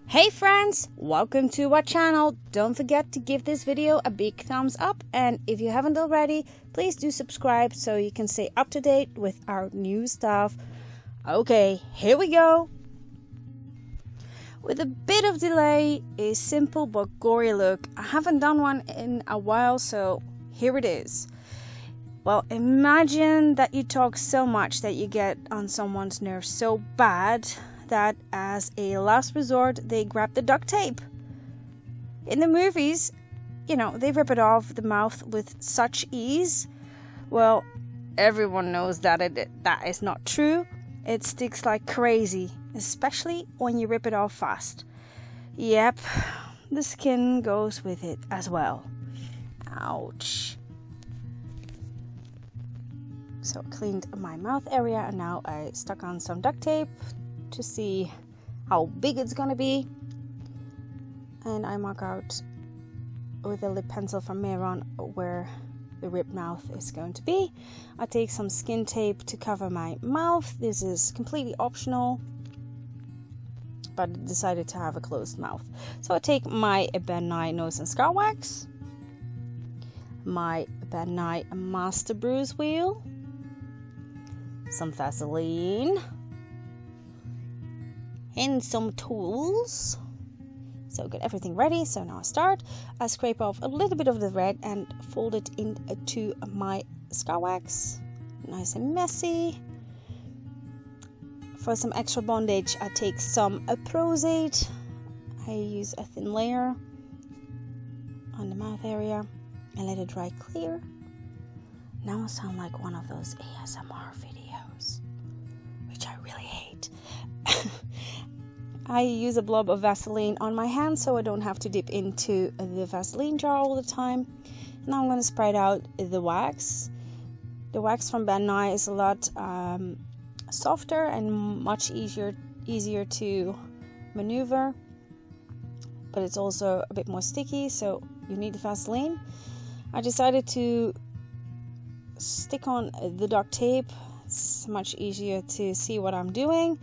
Hey friends, welcome to our channel. Don't forget to give this video a big thumbs up, and if you haven't already, please do subscribe so you can stay up to date with our new stuff. Okay, here we go. With a bit of delay, a simple but gory look. I haven't done one in a while, so here it is. Well, imagine that you talk so much that you get on someone's nerves so bad that as a last resort, they grab the duct tape. In the movies, they rip it off the mouth with such ease. Well, everyone knows that that is not true. It sticks like crazy, especially when you rip it off fast. Yep, the skin goes with it as well. Ouch. So I cleaned my mouth area, and now I stuck on some duct tape to see how big it's gonna be, and I mark out with a lip pencil from Meron where the ripped mouth is going to be. I take some skin tape to cover my mouth. This is completely optional, but I decided to have a closed mouth. So I take my Ben Nye nose and scar wax, my Ben Nye master bruise wheel, some Vaseline, and some tools. So get everything ready. So now I start. I scrape off a little bit of the red and fold it into my scar wax. Nice and messy. For some extra bondage, I take some Prozac. I use a thin layer on the mouth area and let it dry clear. Now I sound like one of those ASMR videos, which I really hate. I use a blob of Vaseline on my hand so I don't have to dip into the Vaseline jar all the time. Now I'm going to spread out the wax. The wax from Ben Nye is a lot softer and much easier to maneuver, but it's also a bit more sticky, so you need the Vaseline. I decided to stick on the duct tape. It's much easier to see what I'm doing.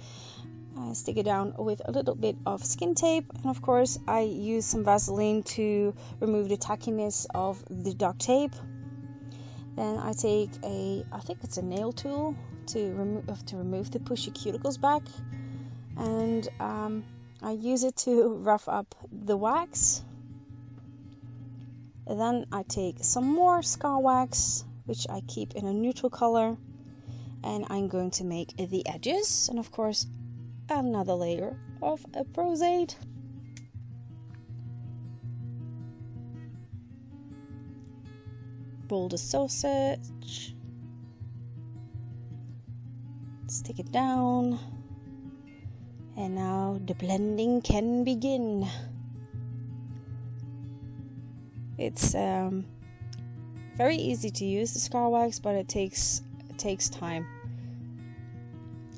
I stick it down with a little bit of skin tape, and of course I use some Vaseline to remove the tackiness of the duct tape. Then I take I think it's a nail tool to remove the pushy cuticles back, and I use it to rough up the wax. And then I take some more scar wax, which I keep in a neutral color, and I'm going to make the edges, and of course another layer of a Prozac. Roll the sausage, stick it down, and now the blending can begin. It's very easy to use the scar wax, but it takes time.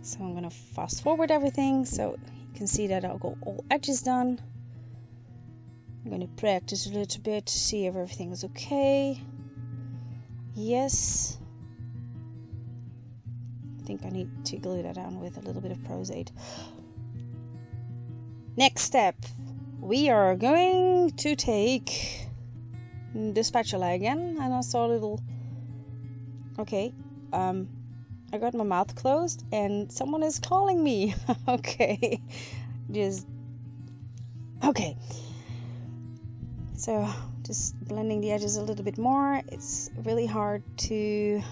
So I'm gonna fast forward everything so you can see that I'll go all edges done. I'm gonna practice a little bit to see if everything is okay. Yes. I think I need to glue that down with a little bit of Prozac. Next step, we are going to take the spatula again, and I saw a little. Okay. I got my mouth closed and someone is calling me. Okay. Okay. So just blending the edges a little bit more. It's really hard to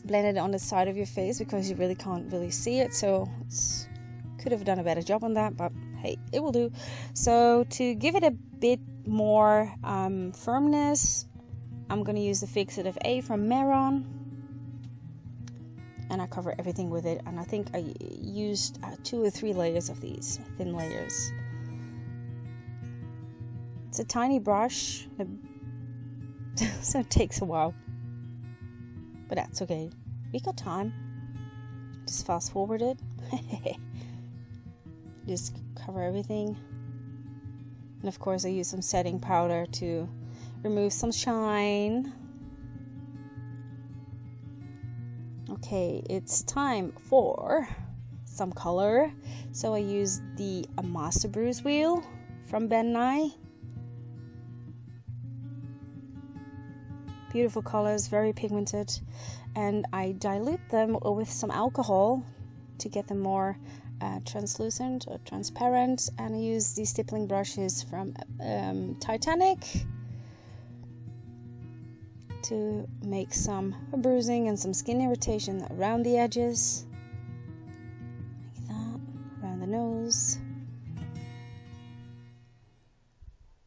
blend it on the side of your face because you really can't really see it. So could have done a better job on that, but hey, it will do. So to give it a bit more firmness, I'm going to use the Fixative A from Meron. And I cover everything with it, and I think I used 2 or 3 layers of these thin layers. It's a tiny brush, so it takes a while, but that's okay. We got time. Just fast forward it. Just cover everything, and of course I use some setting powder to remove some shine. Okay, it's time for some color. So I used the Master Bruise wheel from Ben Nye. Beautiful colors, very pigmented, and I dilute them with some alcohol to get them more translucent or transparent, and I use these stippling brushes from Titanic to make some bruising and some skin irritation around the edges, like that, around the nose.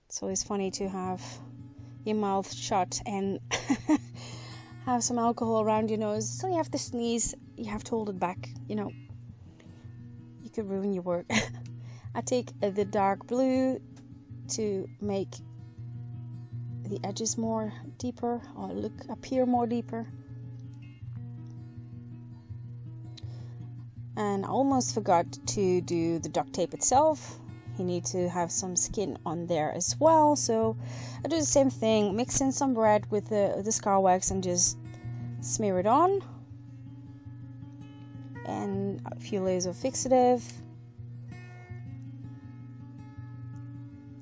It's always funny to have your mouth shut and have some alcohol around your nose, so you have to sneeze, you have to hold it back, you know, you could ruin your work. I take the dark blue to make the edges more deeper, or appear more deeper. And I almost forgot to do the duct tape itself. You need to have some skin on there as well, so I do the same thing, mix in some red with the scar wax and just smear it on, and a few layers of fixative.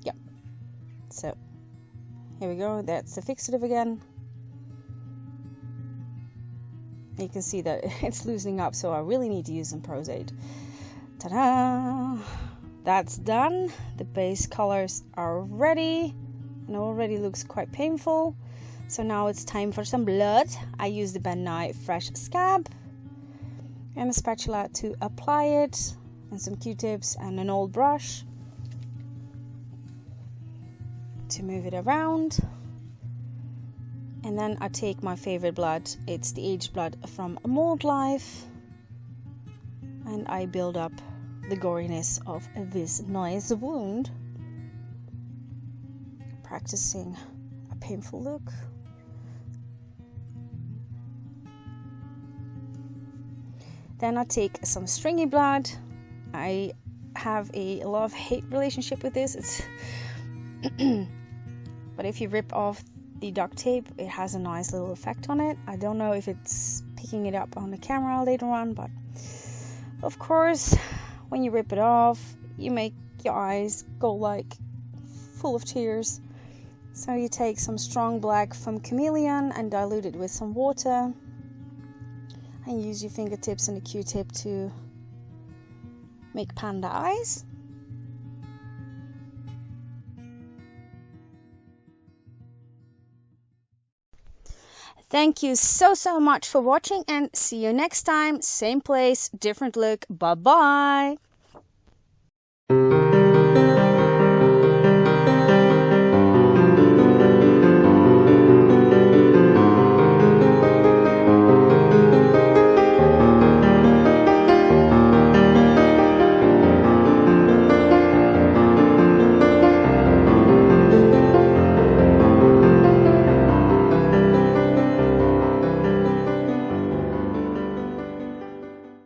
Yep, so here we go, that's the fixative again. You can see that it's loosening up, so I really need to use some Prosade. Ta-da! That's done. The base colors are ready and already looks quite painful. So now it's time for some blood. I use the Ben Nye Fresh Scab and a spatula to apply it, and some Q-tips and an old brush to move it around. And then I take my favorite blood, it's the aged blood from Mold Life, and I build up the goriness of this nice wound, practicing a painful look. Then I take some stringy blood. I have a love-hate relationship with this. It's but if you rip off the duct tape, it has a nice little effect on it. I don't know if it's picking it up on the camera later on, but of course when you rip it off, you make your eyes go like full of tears. So you take some strong black from Chameleon and dilute it with some water, and use your fingertips and the Q-tip to make panda eyes. Thank you so much for watching, and see you next time. Same place, different look. Bye bye.